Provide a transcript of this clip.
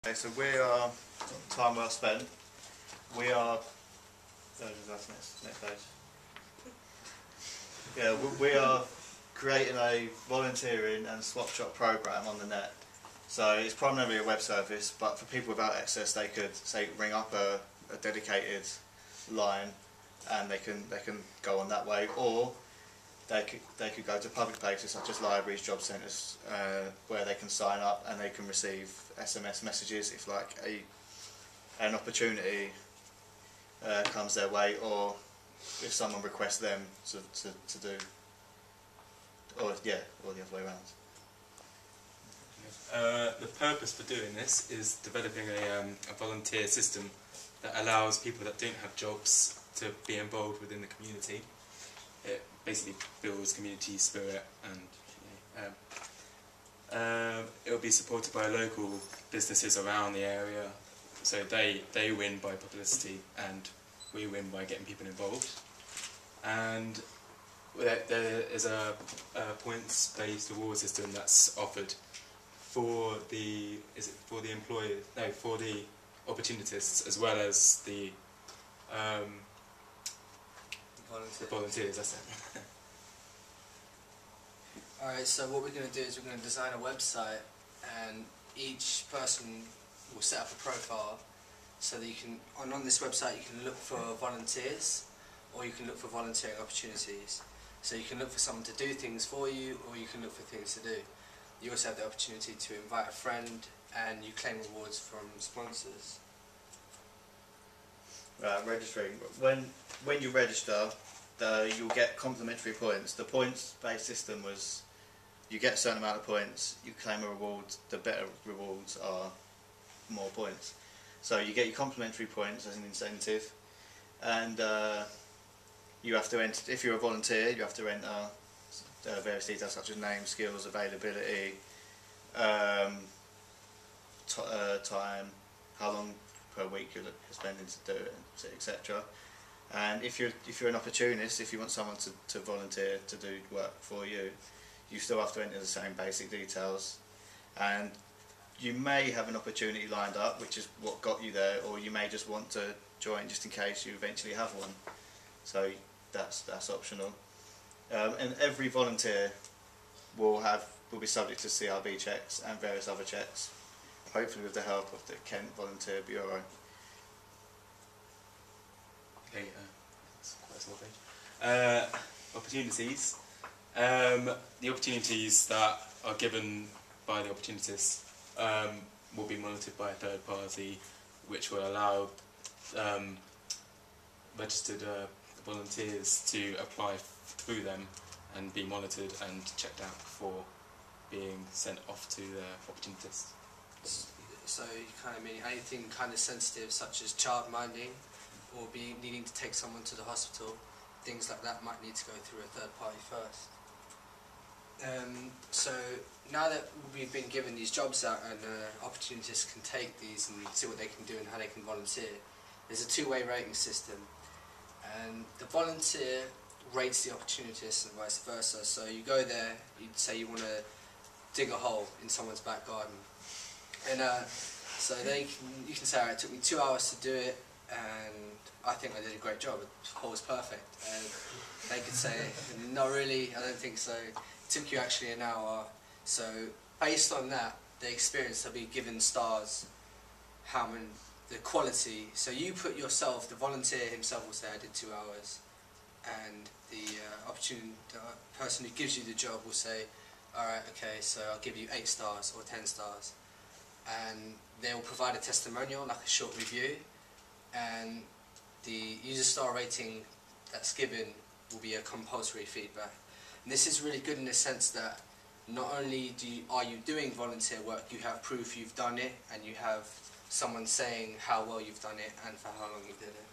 Okay, so we are time well spent. We are. That's next page. Yeah, we are creating a volunteering and swap shop program on the net. So it's primarily a web service, but for people without access, they could say ring up a dedicated line, and they can go on that way, or they could go to public places such as libraries, job centres, where they can sign up and they can receive SMS messages if like an opportunity comes their way, or if someone requests them to do, or the other way around. The purpose for doing this is developing a volunteer system that allows people that don't have jobs to be involved within the community. It basically builds community spirit, and it will be supported by local businesses around the area, so they win by publicity and we win by getting people involved. And there is a points-based reward system that's offered for the for the opportunists as well as the volunteers. That's it. Alright, so what we're going to do is we're going to design a website, and each person will set up a profile so that you can, on this website you can look for volunteers, or you can look for volunteering opportunities. So you can look for someone to do things for you, or you can look for things to do. You also have the opportunity to invite a friend, and you claim rewards from sponsors. Right, registering. When you register, you'll get complimentary points. The points-based system was you get a certain amount of points, you claim a reward. The better rewards are more points. So you get your complimentary points as an incentive, and you have to enter. If you're a volunteer, you have to enter various details such as name, skills, availability, time, how long per week you're spending to do it, etc. And if you're an opportunist, if you want someone to volunteer to do work for you, you still have to enter the same basic details. And you may have an opportunity lined up, which is what got you there, or you may just want to join just in case you eventually have one. So that's optional. And every volunteer will be subject to CRB checks and various other checks, hopefully with the help of the Kent Volunteer Bureau. Okay, that's quite a small page. Opportunities. The opportunities that are given by the opportunists will be monitored by a third party, which will allow registered volunteers to apply through them and be monitored and checked out before being sent off to the opportunists. So you kind of mean anything kind of sensitive, such as child minding, or needing to take someone to the hospital, things like that might need to go through a third party first. So now that we've been given these jobs out and opportunists can take these and see what they can do and how they can volunteer, there's a two-way rating system, and the volunteer rates the opportunist and vice versa. So you go there, you'd say you want to dig a hole in someone's back garden, and so you can say, alright, it took me 2 hours to do it, and I think I did a great job, the hole was perfect. And they could say, not really, I don't think so, it took you actually an hour. So based on that, the experience, they'll be given stars, how many, the quality. So you put yourself, the volunteer himself will say I did 2 hours, and the person who gives you the job will say, alright, okay, so I'll give you 8 stars or 10 stars. And they will provide a testimonial, like a short review, and the user star rating that's given will be a compulsory feedback. And this is really good in the sense that not only are you doing volunteer work, you have proof you've done it, and you have someone saying how well you've done it and for how long you did it.